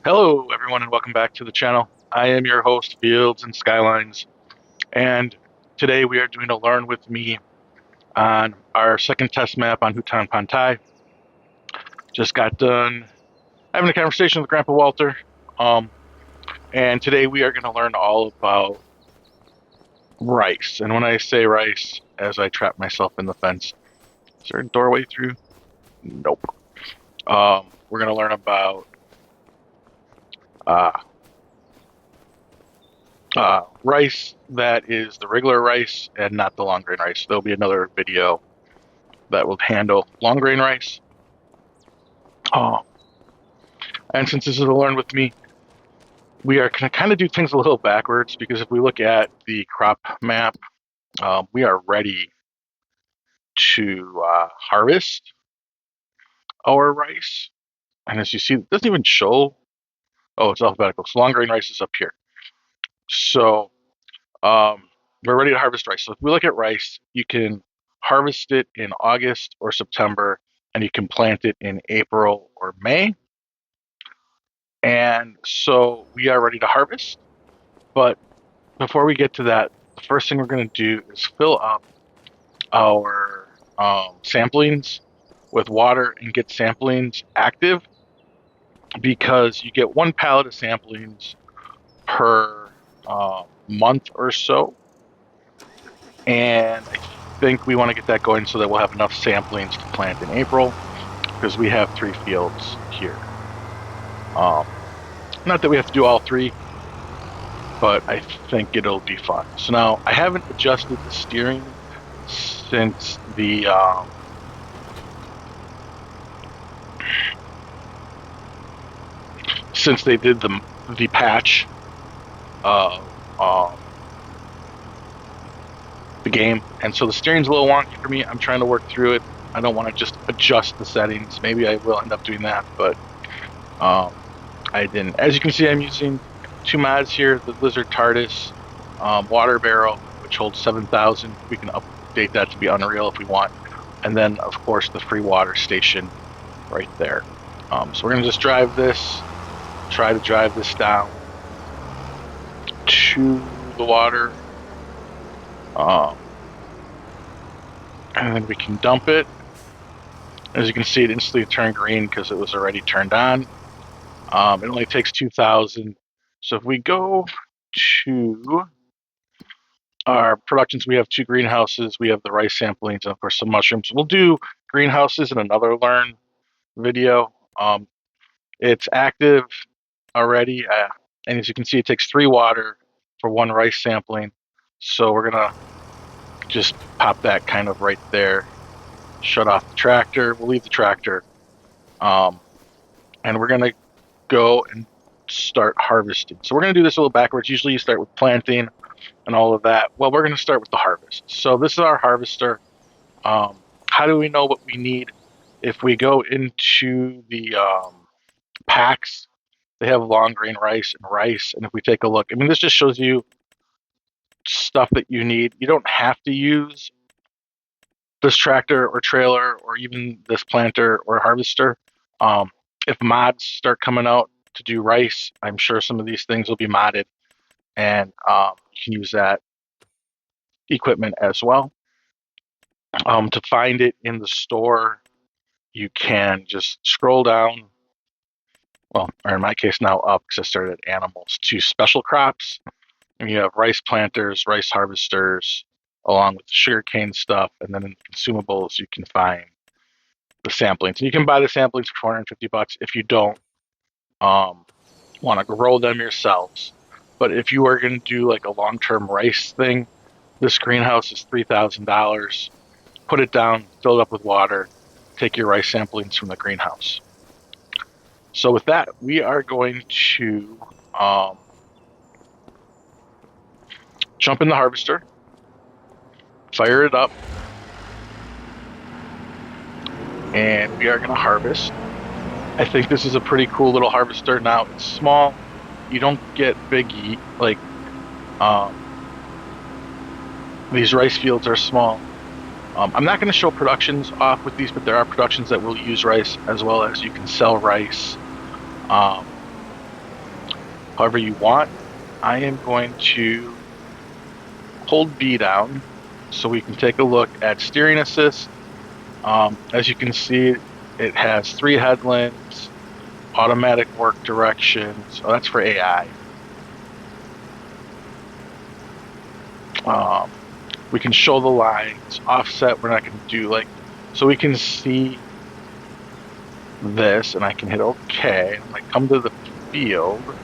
Hello, everyone, and welcome back to the channel. I am your host, Fields and Skylines, and today we are doing a Learn with Me on our second test map on Hutan Pantai. Just got done having a conversation with Grandpa Walter, um, and today we are going to learn all about rice. And when I say rice, as I trap myself in the fence, is there a doorway through? Nope. We're going to learn about uh, rice that is the regular rice and not the long grain rice. There'll be another video that will handle long grain rice. Oh, and since this is a learn with me, we are going to kind of do things a little backwards because if we look at the crop map, we are ready to harvest our rice. And as you see, it doesn't even show. Oh, it's alphabetical. So long grain rice is up here. So um, we're ready to harvest rice. So if we look at rice, you can harvest it in August or September, and you can plant it in April or May. And so we are ready to harvest. But before we get to that, the first thing we're going to do is fill up our samplings with water and get samplings active because you get one pallet of samplings per month or so. And I think we want to get that going so that we'll have enough samplings to plant in April because we have 3 fields here. Not that we have to do all 3, but I think it'll be fun. So now I haven't adjusted the steering since they did the patch of the game, and so the steering's a little wonky for me. I'm trying to work through it. I don't want to just adjust the settings. Maybe I will end up doing that, but I didn't. As you can see, I'm using 2 mods here: the Lizard TARDIS water barrel, which holds 7,000. We can update that to be Unreal if we want, and then of course the free water station right there. So we're gonna just drive this. Try to drive this down to the water, and then we can dump it. As you can see, it instantly turned green because it was already turned on. It only takes 2,000. So if we go to our productions, we have 2 greenhouses. We have the rice samplings and of course some mushrooms. We'll do greenhouses in another learn video. It's active already, and as you can see, it takes 3 water for 1 rice sampling. So we're gonna just pop that kind of right there. Shut off the tractor. We'll leave the tractor, and we're gonna go and start harvesting. So we're gonna do this a little backwards. Usually you start with planting and all of that. Well, we're gonna start with the harvest. So this is our harvester. How do we know what we need? If we go into the packs, they have long grain rice and rice. And if we take a look, I mean, this just shows you stuff that you need. You don't have to use this tractor or trailer or even this planter or harvester. If mods start coming out to do rice, I'm sure some of these things will be modded, and you can use that equipment as well. To find it in the store, you can just scroll down, well, or in my case now up because I started at animals, to special crops. And you have rice planters, rice harvesters, along with the sugarcane stuff, and then in consumables you can find the samplings. And you can buy the samplings for 450 bucks if you don't want to grow them yourselves. But if you are going to do like a long-term rice thing, this greenhouse is $3,000. Put it down, fill it up with water, take your rice samplings from the greenhouse. So with that, we are going to jump in the harvester, fire it up, and we are going to harvest. I think this is a pretty cool little harvester. Now it's small. You don't get big, like these rice fields are small. I'm not going to show productions off with these, but there are productions that will use rice as well as you can sell rice however you want. I am going to hold B down so we can take a look at steering assist. As you can see, it has 3 headlands, automatic work directions. Oh, that's for AI. We can show the lines, offset. We're not going to do so we can see this, and I can hit OK. I'm going to come to the field.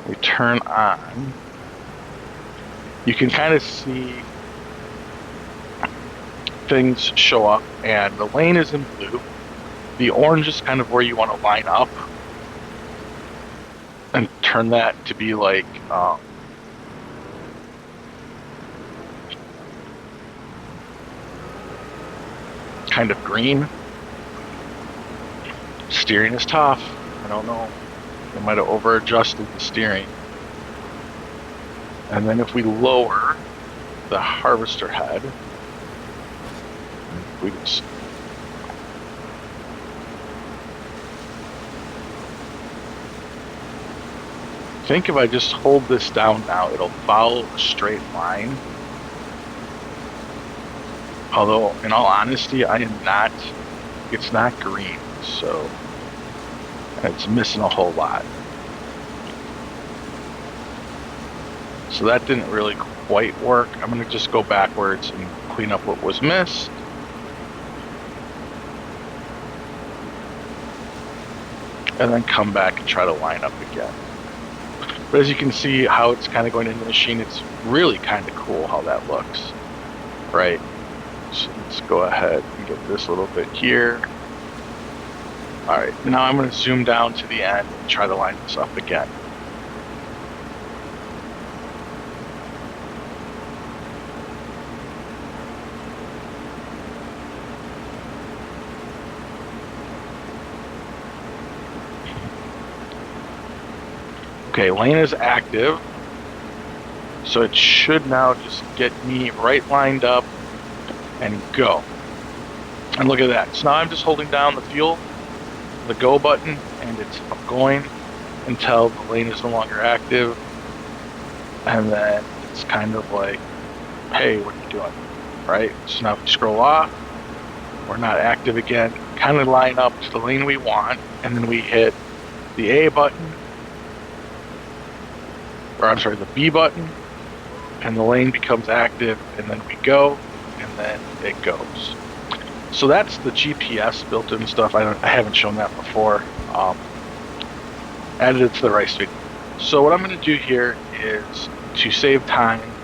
We turn on. You can kind of see things show up, and the lane is in blue. The orange is kind of where you want to line up and turn that to be kind of green. Steering is tough. I don't know. I might have over adjusted the steering. And then if we lower the harvester head, we just think if I just hold this down now, it'll follow a straight line. Although, in all honesty, it's not green, so it's missing a whole lot. So that didn't really quite work. I'm going to just go backwards and clean up what was missed. And then come back and try to line up again. But as you can see how it's kind of going into the machine, it's really kind of cool how that looks, right? So let's go ahead and get this little bit here. All right, now I'm going to zoom down to the end and try to line this up again. Okay, lane is active, so it should now just get me right lined up and go. And look at that. So now I'm just holding down the fuel, the go button, and it's going until the lane is no longer active. And then it's kind of like, hey, what are you doing? Right? So now if we scroll off, we're not active again. Kind of line up to the lane we want, and then we hit the A button, or I'm sorry, the B button, and the lane becomes active, and then we go, and then it goes. So that's the GPS built-in stuff. I haven't shown that before. Added it to the rice feed. So what I'm going to do here is, to save time,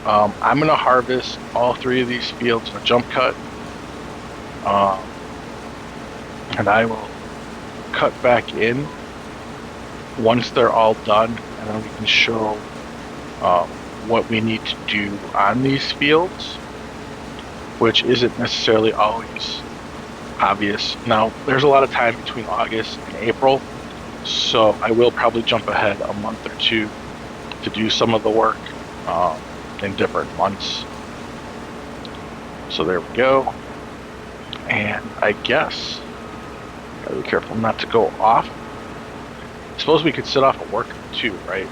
I'm going to harvest all 3 of these fields in a jump cut, and I will cut back in once they're all done, and then we can show what we need to do on these fields, which isn't necessarily always obvious. Now, there's a lot of time between August and April, so I will probably jump ahead a month or 2 to do some of the work in different months. So there we go. And I guess, gotta be careful not to go off. I suppose we could sit off of work too, right?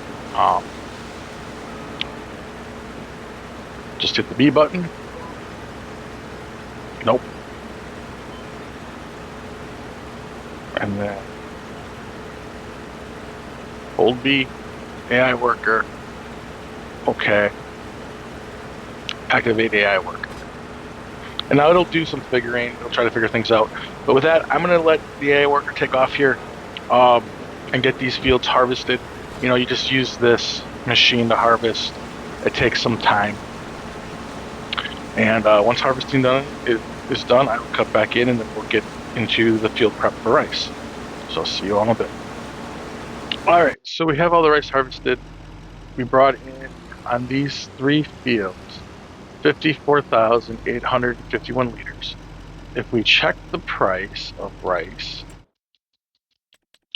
Just hit the B button. Nope. And then hold B, AI worker. Okay. Activate AI worker. And now it'll do some figuring. It'll try to figure things out. But with that, I'm going to let the AI worker take off here and get these fields harvested. You know, you just use this machine to harvest. It takes some time. And once harvesting is done, I will cut back in, and then we'll get into the field prep for rice. So I'll see you all in a bit. All right, so we have all the rice harvested. We brought in on these 3 fields 54,851 liters. If we check the price of rice,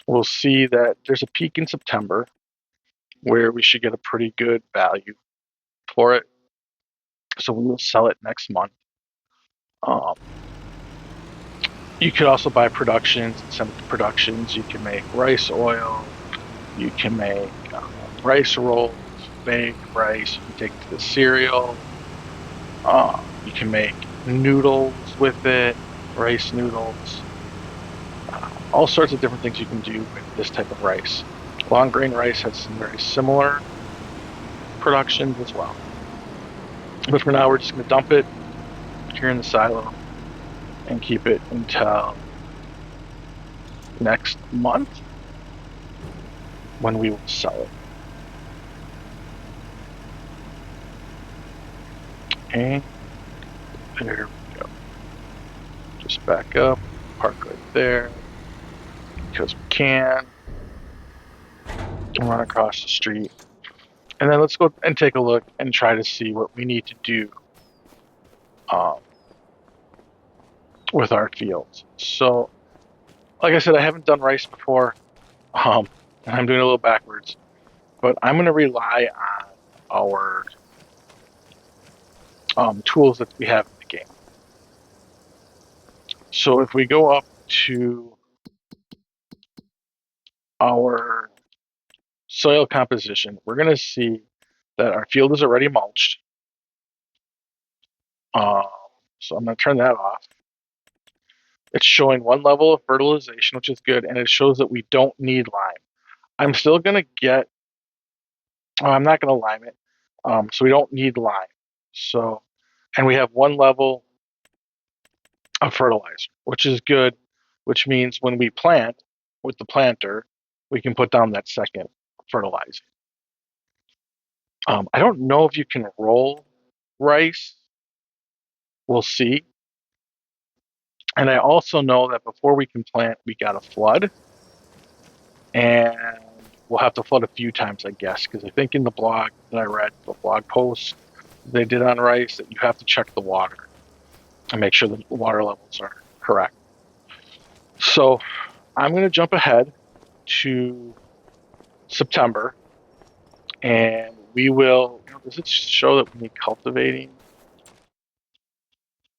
we'll see that there's a peak in September where we should get a pretty good value for it. So we will sell it next month. You could also buy productions and send it to productions. You can make rice oil, You can make rice rolls, bake rice. You can take it to the cereal. You can make noodles with it, rice noodles. All sorts of different things you can do with this type of rice. Long grain rice has some very similar productions as well. But for now, we're just going to dump it here in the silo and keep it until next month when we will sell it. And there we go. Just back up, park right there because we can, and run across the street. And then let's go and take a look and try to see what we need to do um, with our fields. So, like I said, I haven't done rice before, and I'm doing a little backwards, but I'm going to rely on our tools that we have in the game. So if we go up to our soil composition, we're going to see that our field is already mulched. Um, so I'm going to turn that off. It's showing one level of fertilization, which is good, and it shows that we don't need lime. I'm still going to get, I'm not going to lime it, so we don't need lime. So, and we have one level of fertilizer, which is good, which means when we plant with the planter, we can put down that second fertilizer. I don't know if you can roll rice. We'll see. And I also know that before we can plant, we got to flood. And we'll have to flood a few times, I guess, because I think in the blog that I read, the blog post they did on rice, that you have to check the water and make sure the water levels are correct. So I'm going to jump ahead to September, and we will. Does it show that we need cultivating?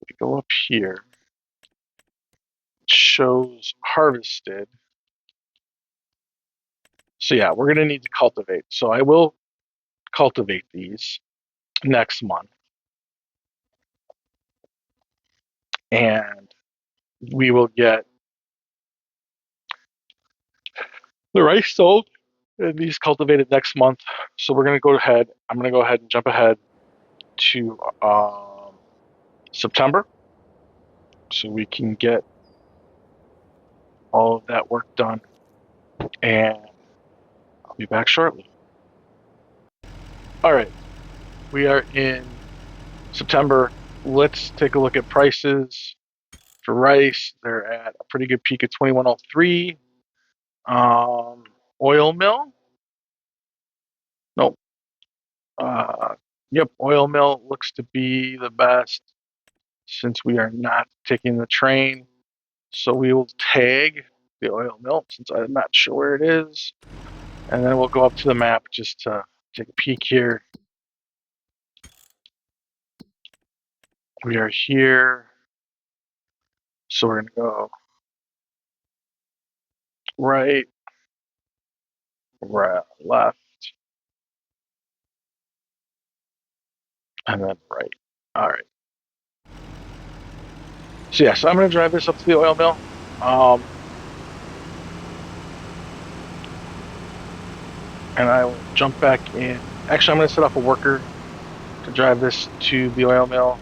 We go up here. It shows harvested. So yeah, we're going to need to cultivate. So I will cultivate these next month, and we will get the rice sold and these cultivated next month. So we're going to go ahead. I'm going to go ahead and jump ahead to September so we can get all of that work done. And I'll be back shortly. All right. We are in September. Let's take a look at prices for rice. They're at a pretty good peak of 2103. Oil mill. Nope. Yep, oil mill looks to be the best since we are not taking the train. So we will tag the oil mill since I'm not sure where it is. And then we'll go up to the map just to take a peek here. We are here. So we're going to go right, left, and then right. All right. So yeah, so I'm going to drive this up to the oil mill. And I will jump back in. Actually, I'm going to set up a worker to drive this to the oil mill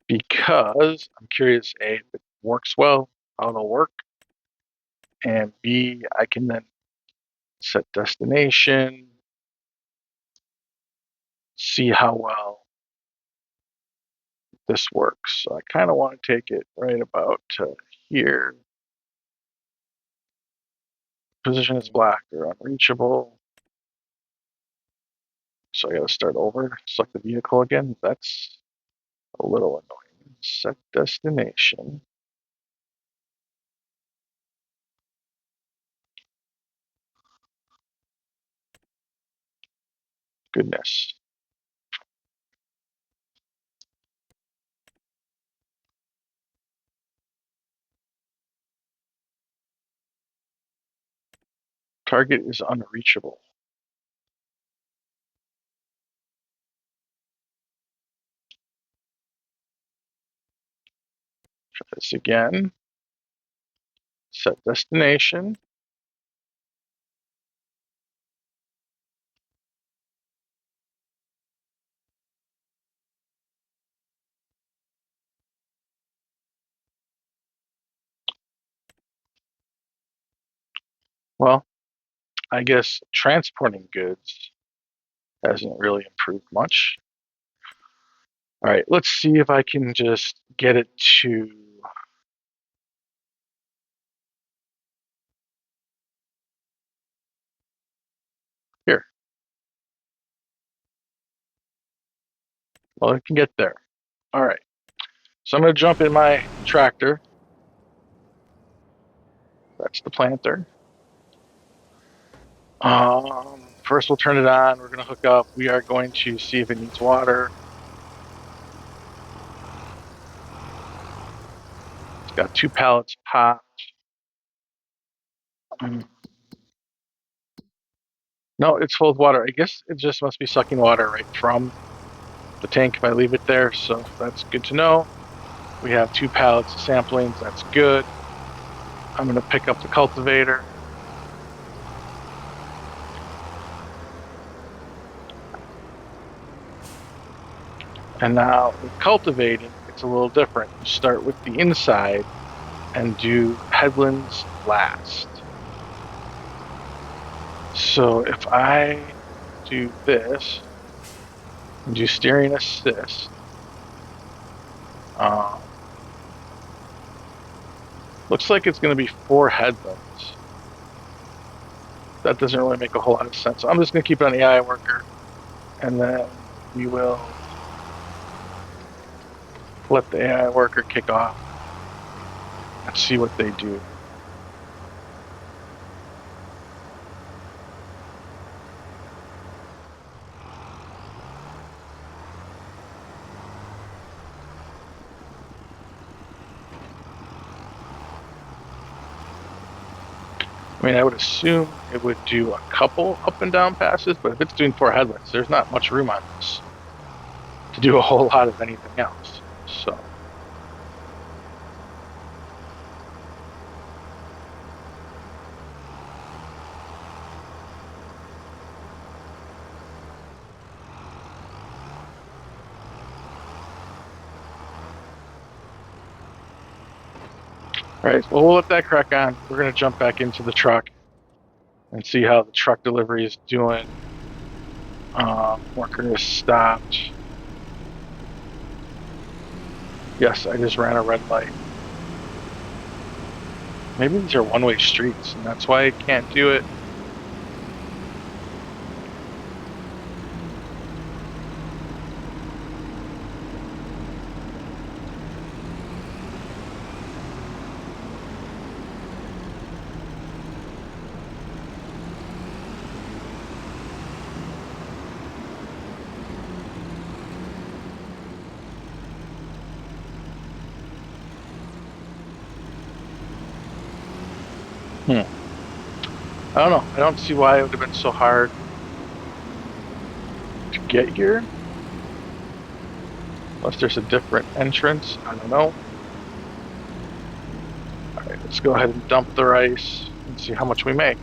because I'm curious, A, if it works well, how it'll work, and B, I can then set destination, see how well this works. So I kind of want to take it right about here. Position is black or unreachable. So I got to start over, select the vehicle again. That's a little annoying. Set destination. Goodness. Target is unreachable. Try this again. Set destination. Well, I guess transporting goods hasn't really improved much. All right, let's see if I can just get it to here. Well, it can get there. All right, so I'm going to jump in my tractor. That's the planter. First, we'll turn it on. We're going to hook up. We are going to see if it needs water. It's got 2 pallets popped. No, it's full of water. I guess it just must be sucking water right from the tank if I leave it there. So that's good to know. We have 2 pallets of samplings. That's good. I'm going to pick up the cultivator. And now with cultivating, it's a little different. You start with the inside and do headlands last. So if I do this and do steering assist, looks like it's going to be 4 headlands. That doesn't really make a whole lot of sense. So I'm just going to keep it on the AI worker, and then we will let the AI worker kick off and see what they do. I mean, I would assume it would do a couple up and down passes, but if it's doing 4 headlands, there's not much room on this to do a whole lot of anything else. So. All right, well, we'll let that crack on. We're going to jump back into the truck and see how the truck delivery is doing. Worker is stopped. Yes, I just ran a red light. Maybe these are one-way streets, and that's why I can't do it. I don't know. I don't see why it would have been so hard to get here. Unless there's a different entrance. I don't know. All right, let's go ahead and dump the rice and see how much we make.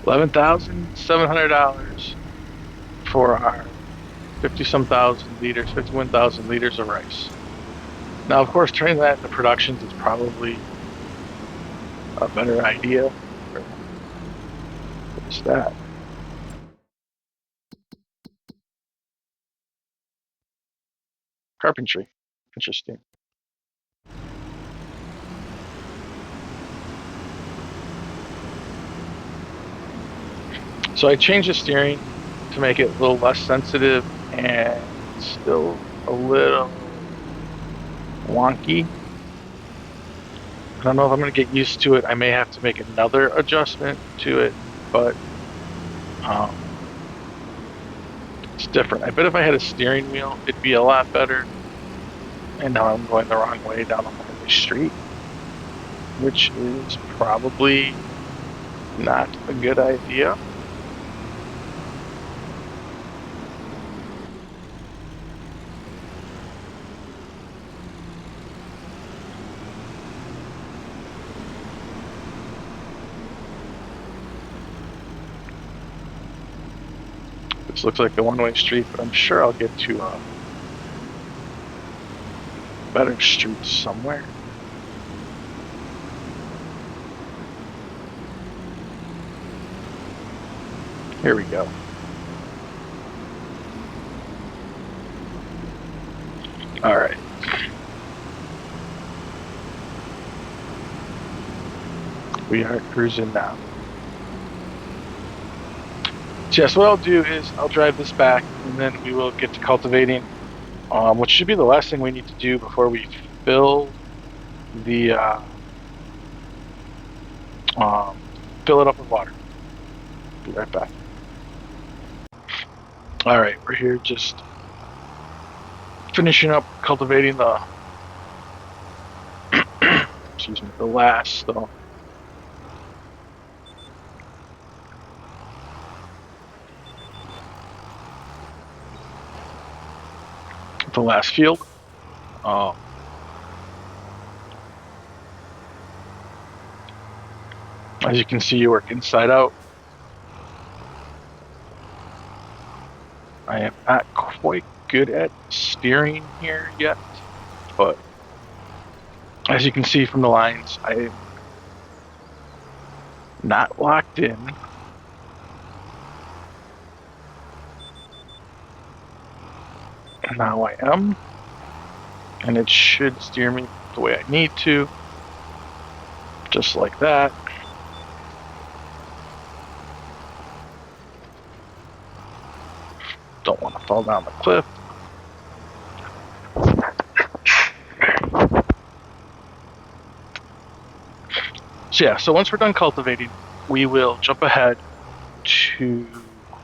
$11,700 for our 50-some thousand liters, 51,000 liters of rice. Now, of course, turning that into productions is probably a better idea. What's that? Carpentry. Interesting. So I changed the steering to make it a little less sensitive and still a little wonky. I don't know if I'm going to get used to it. I may have to make another adjustment to it, but It's different. I bet if I had a steering wheel, it'd be a lot better. And now I'm going the wrong way down a one-way street, which is probably not a good idea. This looks like a one-way street, but I'm sure I'll get to a better street somewhere. Here we go. All right. We are cruising now. So yes, what I'll do is I'll drive this back, and then we will get to cultivating, which should be the last thing we need to do before we fill the fill it up with water. Be right back. All right, we're here just finishing up cultivating the excuse me, the last field. As you can see, you work inside out. I am not quite good at steering here yet, but as you can see from the lines, I am not locked in. Now I am, and it should steer me the way I need to, just like that. Don't want to fall down the cliff. So yeah, so once we're done cultivating, we will jump ahead to,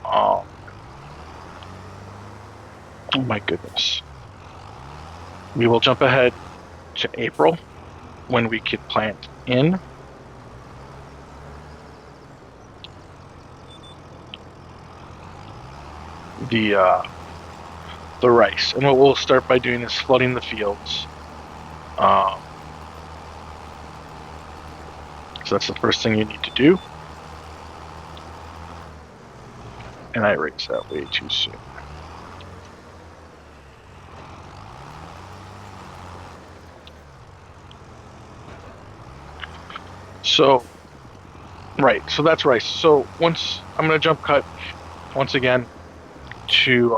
oh my goodness. We will jump ahead to April when we can plant in. The rice, and what we'll start by doing is flooding the fields. So that's the first thing you need to do. And I erased that way too soon. So, right, so that's rice. So once I'm gonna jump cut once again to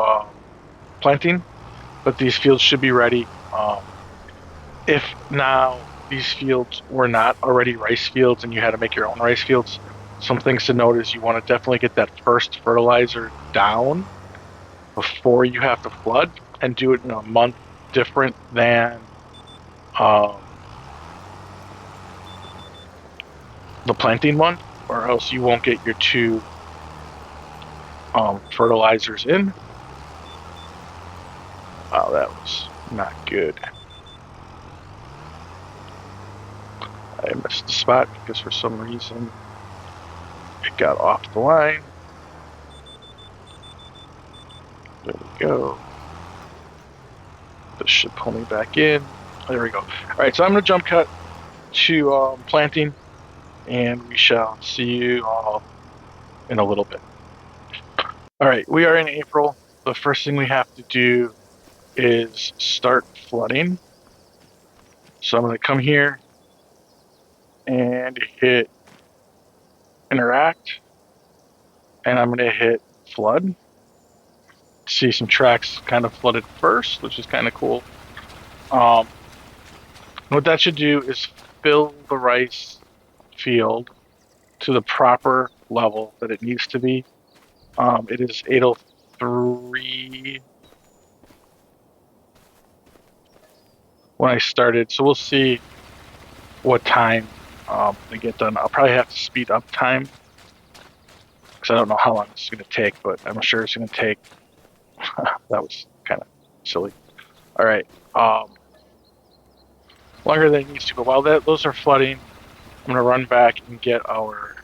planting, but these fields should be ready. If now these fields were not already rice fields and you had to make your own rice fields, some things to note is you want to definitely get that first fertilizer down before you have to flood, and do it in a month different than the planting month, or else you won't get your two fertilizers in. Oh, that was not good. I missed the spot because for some reason it got off the line. There we go. This should pull me back in. There we go. All right, so I'm going to jump cut to planting, and we shall see you all in a little bit. All right, we are in April. The first thing we have to do is start flooding. So I'm going to come here and hit interact, and I'm going to hit flood. See some tracks kind of flooded first, which is kind of cool. What that should do is fill the rice field to the proper level that it needs to be. It is 8:03 when I started, so we'll see what time they get done. I'll probably have to speed up time because I don't know how long it's going to take, but I'm sure it's going to take That was kind of silly. All right. Longer than it needs to go. While those are flooding, I'm going to run back and get our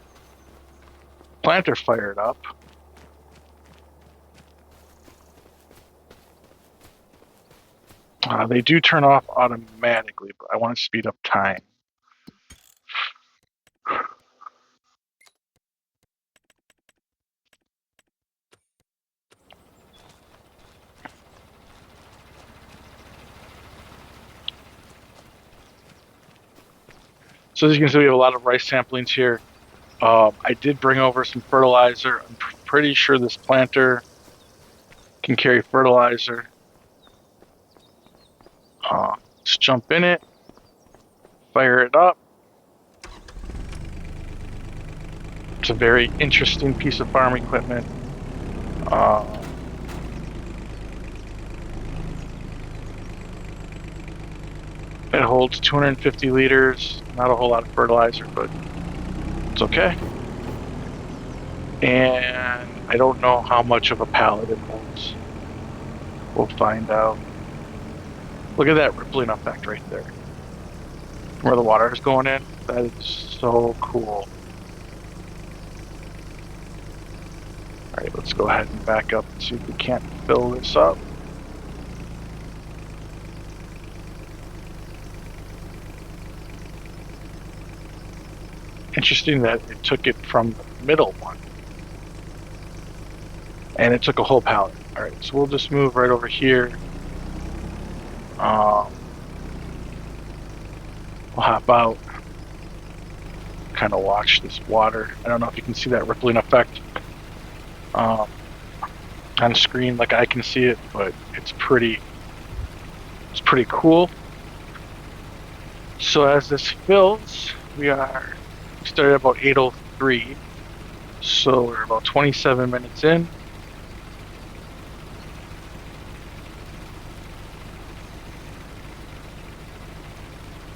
planter fired up. They do turn off automatically, but I want to speed up time. So as you can see, we have a lot of rice samplings here. I did bring over some fertilizer. I'm pretty sure this planter can carry fertilizer. Let's jump in it, fire it up. It's a very interesting piece of farm equipment. It holds 250 liters. Not a whole lot of fertilizer, but it's okay. And I don't know how much of a pallet it holds. We'll find out. Look at that rippling effect right there. Where the water is going in. That is so cool. All right, let's go ahead and back up and see if we can't fill this up. Interesting that it took it from the middle one. And it took a whole pallet. All right, so we'll just move right over here. We'll hop out. Kind of watch this water. I don't know if you can see that rippling effect on screen like I can see it, but it's pretty cool. So as this fills, we started about 8:03, so we're about 27 minutes in.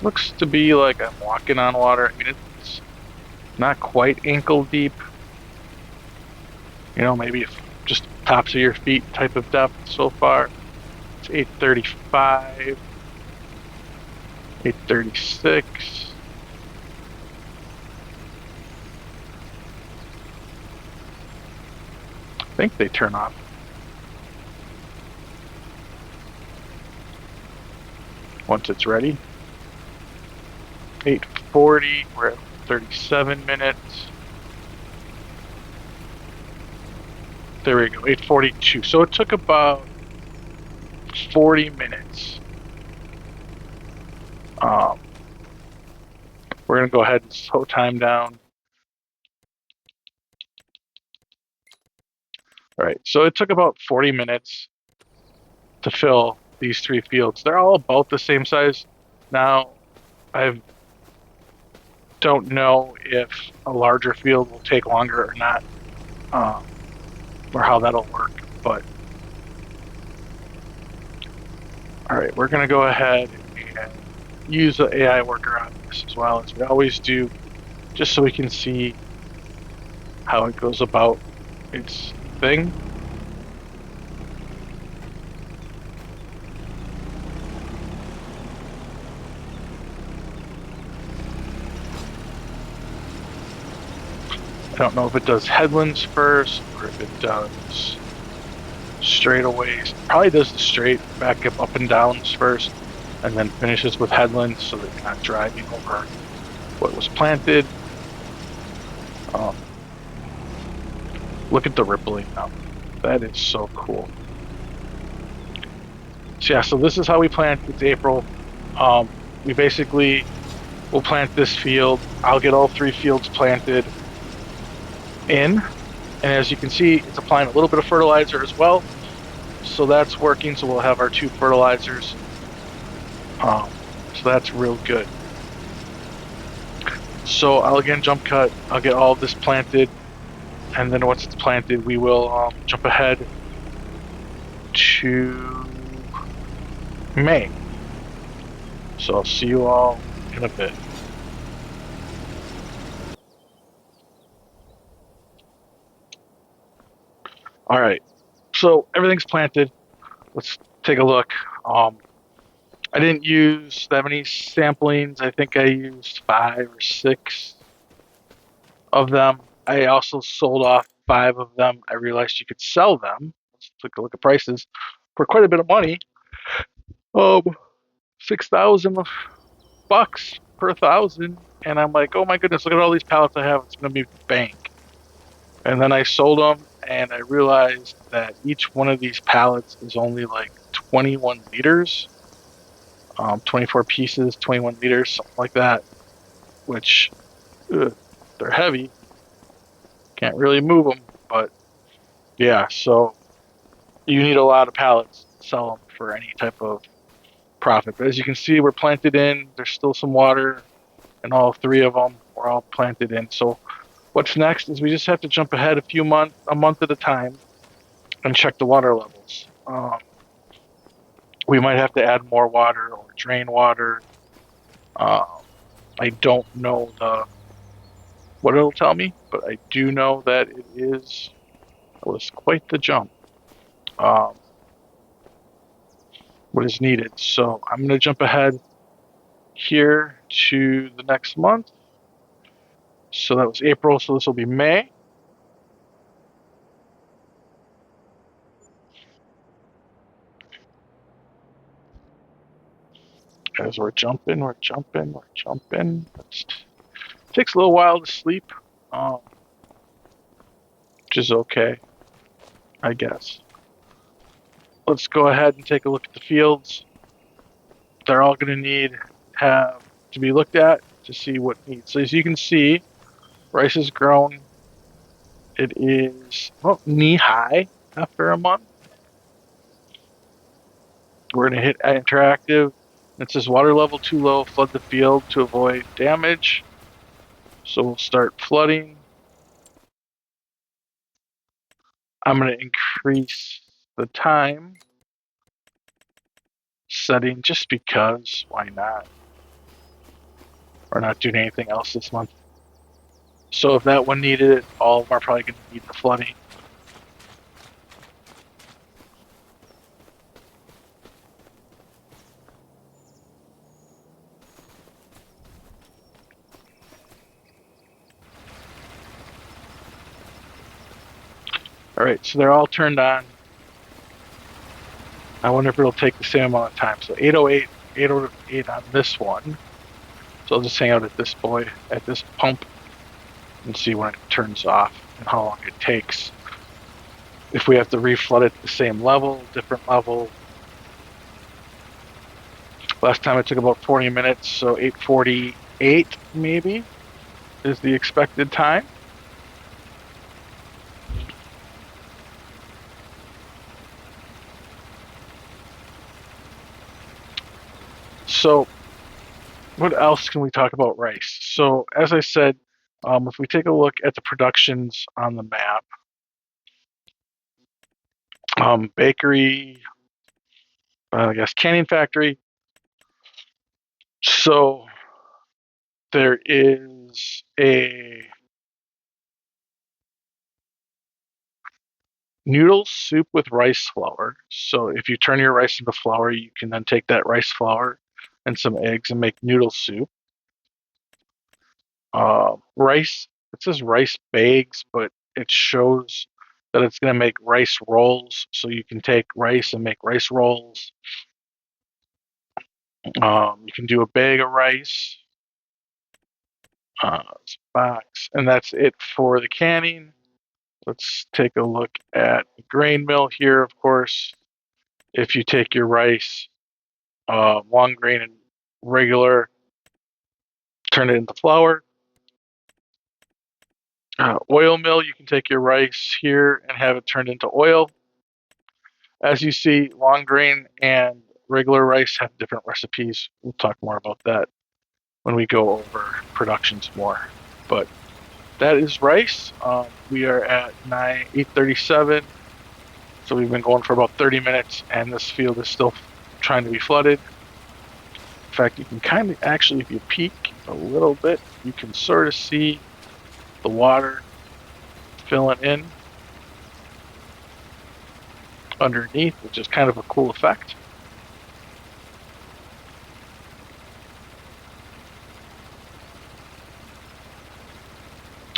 Looks to be like I'm walking on water. I mean, it's not quite ankle deep. You know, maybe just tops of your feet type of depth so far. It's 8:35, 8:36. I think they turn off. Once it's ready. 8:40, we're at 37 minutes. There we go, 8:42. So it took about 40 minutes. We're going to go ahead and slow time down. All right, so it took about 40 minutes to fill these 3 fields. They're all about the same size. Now, I don't know if a larger field will take longer or not, or how that'll work, but all right, we're going to go ahead and use the AI worker on this as well, as we always do, just so we can see how it goes about its thing. I don't know if it does headlands first or if it does straightaways. Probably does the straight back up and downs first, and then finishes with headlands so that you're not driving over what was planted. Look at the rippling now. That is so cool. So yeah, so this is how we plant. It's April. We basically will plant this field. I'll get all 3 fields planted in, and as you can see, it's applying a little bit of fertilizer as well. So that's working. So we'll have our 2 fertilizers. So that's real good. So I'll again jump cut. I'll get all of this planted, and then once it's planted, we will jump ahead to May. So I'll see you all in a bit. All right. So everything's planted. Let's take a look. I didn't use that many samplings. I think I used 5 or 6 of them. I also sold off 5 of them. I realized you could sell them. Let's take a look at prices for quite a bit of money. 6,000 bucks per thousand. And I'm like, oh my goodness, look at all these pallets I have. It's gonna be bank. And then I sold them, and I realized that each one of these pallets is only like 21 liters, 24 pieces, 21 liters, something like that. Which they're heavy. Can't really move them, but yeah. So you need a lot of pallets to sell them for any type of profit. But as you can see, we're planted in. There's still some water, and all 3 of them were all planted in. So what's next is we just have to jump ahead a month at a time, and check the water levels. We might have to add more water or drain water. Uh, I don't know what it'll tell me, but I do know that it was quite the jump. What is needed. So I'm going to jump ahead here to the next month. So that was April, so this will be May. As we're jumping. It takes a little while to sleep, which is okay, I guess. Let's go ahead and take a look at the fields. They're all going to have to be looked at to see what needs. So as you can see, rice has grown. It is about knee high after a month. We're going to hit interactive. It says water level too low, flood the field to avoid damage. So we'll start flooding. I'm going to increase the time setting just because, why not? We're not doing anything else this month. So if that one needed it, all of them are probably going to need the flooding. All right, so they're all turned on. I wonder if it'll take the same amount of time. So 808 on this one. So I'll just hang out at this pump, and see when it turns off and how long it takes. If we have to reflood it at the same level, different level. Last time it took about 40 minutes, so 8:48 maybe is the expected time. So what else can we talk about rice? So as I said, if we take a look at the productions on the map, bakery, I guess canning factory. So there is a noodle soup with rice flour. So if you turn your rice into flour, you can then take that rice flour and some eggs and make noodle soup. Rice, it says rice bags, but it shows that it's going to make rice rolls. So you can take rice and make rice rolls. You can do a bag of rice, box, and that's it for the canning. Let's take a look at the grain mill here, of course. If you take your rice, long grain and regular, turn it into flour. Oil mill, you can take your rice here and have it turned into oil. As you see, long grain and regular rice have different recipes. We'll talk more about that when we go over productions more. But that is rice. We are at 8:37, so we've been going for about 30 minutes, and this field is still trying to be flooded. In fact, you can kind of actually, if you peek a little bit, you can sort of see the water filling in. underneath, which is kind of a cool effect.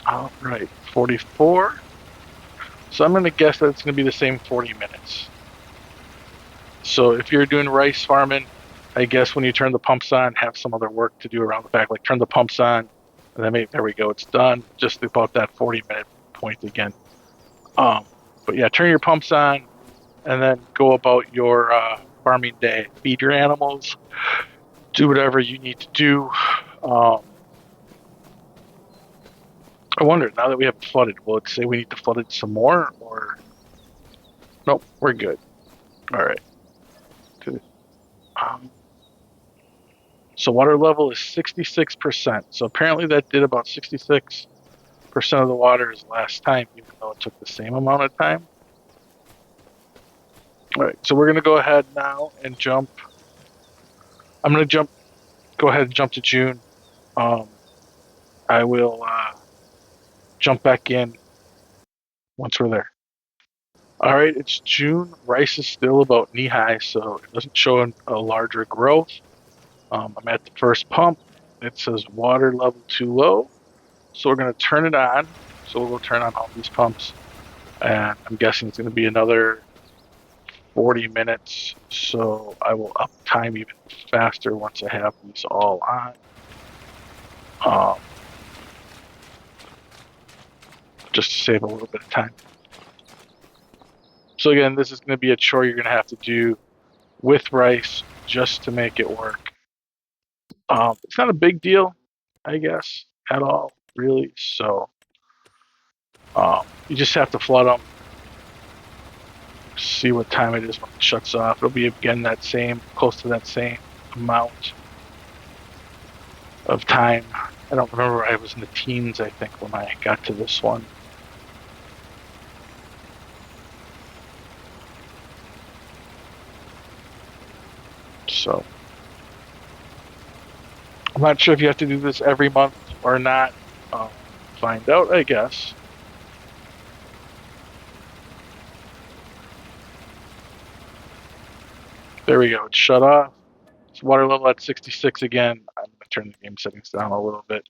All right, 44. So I'm going to guess that it's going to be the same 40 minutes. So if you're doing rice farming, I guess when you turn the pumps on, have some other work to do around the back, like turn the pumps on, and then maybe, there we go, it's done. Just about that 40-minute point again. But yeah, turn your pumps on, and then go about your farming day. Feed your animals, do whatever you need to do. I wonder, now that we have it flooded, will it say we need to flood it some more, or nope, we're good. All right. So water level is 66%. So apparently that did about 66% of the water as last time, even though it took the same amount of time. All right, so we're going to go ahead now and jump. I'm going to go ahead and jump to June. I will jump back in once we're there. All right, it's June. Rice is still about knee high, so it doesn't show a larger growth. I'm at the first pump. It says water level too low. So we're going to turn it on. So we'll turn on all these pumps. And I'm guessing it's going to be another 40 minutes. So I will up time even faster once I have these all on. Just to save a little bit of time. So again, this is going to be a chore you're going to have to do with rice just to make it work. It's not a big deal, I guess, at all, really. So you just have to flood them, see what time it is when it shuts off. It'll be again close to that same amount of time. I don't remember, I was in the teens, I think, when I got to this one. So I'm not sure if you have to do this every month or not. Find out, I guess. There we go. It's shut off. It's water level at 66 again. I'm going to turn the game settings down a little bit.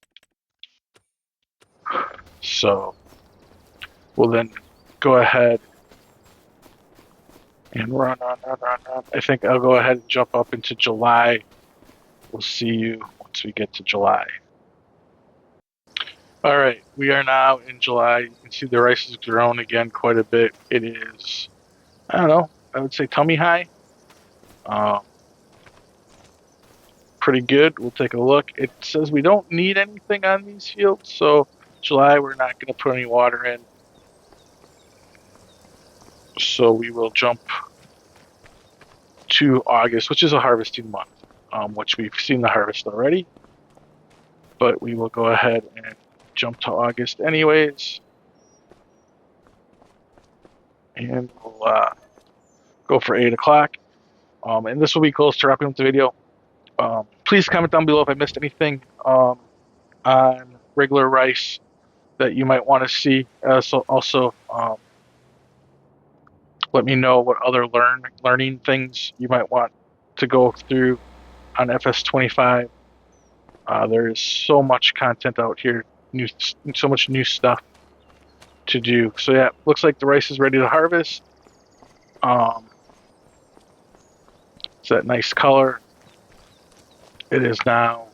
So we'll then go ahead and run. I think I'll go ahead and jump up into July. We'll see you once we get to July. All right, we are now in July. You can see the rice has grown again quite a bit. It is, I don't know, I would say tummy high. Pretty good. We'll take a look. It says we don't need anything on these fields, so July we're not going to put any water in. So we will jump to August, which is a harvesting month, which we've seen the harvest already. But we will go ahead and jump to August anyways. And we'll go for 8 o'clock. And this will be close to wrapping up the video. Please comment down below if I missed anything on regular rice that you might want to see. So also, let me know what other learning things you might want to go through on FS25. There is so much content out here, so much new stuff to do. So yeah, looks like the rice is ready to harvest. It's that nice color. It is now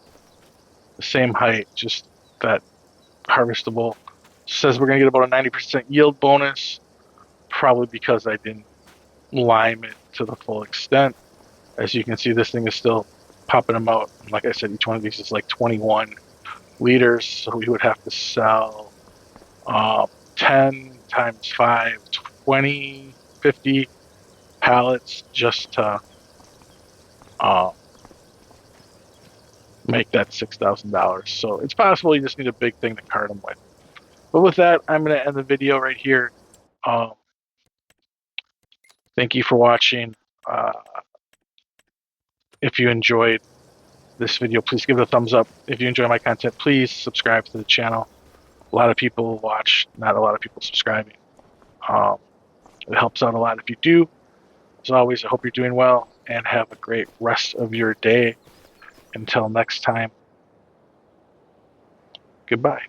the same height, just that harvestable. It says we're going to get about a 90% yield bonus, probably because I didn't lime it to the full extent. As you can see, this thing is still popping them out. Like I said, each one of these is like 21 liters, so we would have to sell 10 times 5, 20, 50 pallets just to make that $6,000. So it's possible you just need a big thing to cart them with. But with that, I'm going to end the video right here. Thank you for watching. If you enjoyed this video, please give it a thumbs up. If you enjoy my content, please subscribe to the channel. A lot of people watch, not a lot of people subscribing. It helps out a lot if you do. As always, I hope you're doing well and have a great rest of your day. Until next time, goodbye.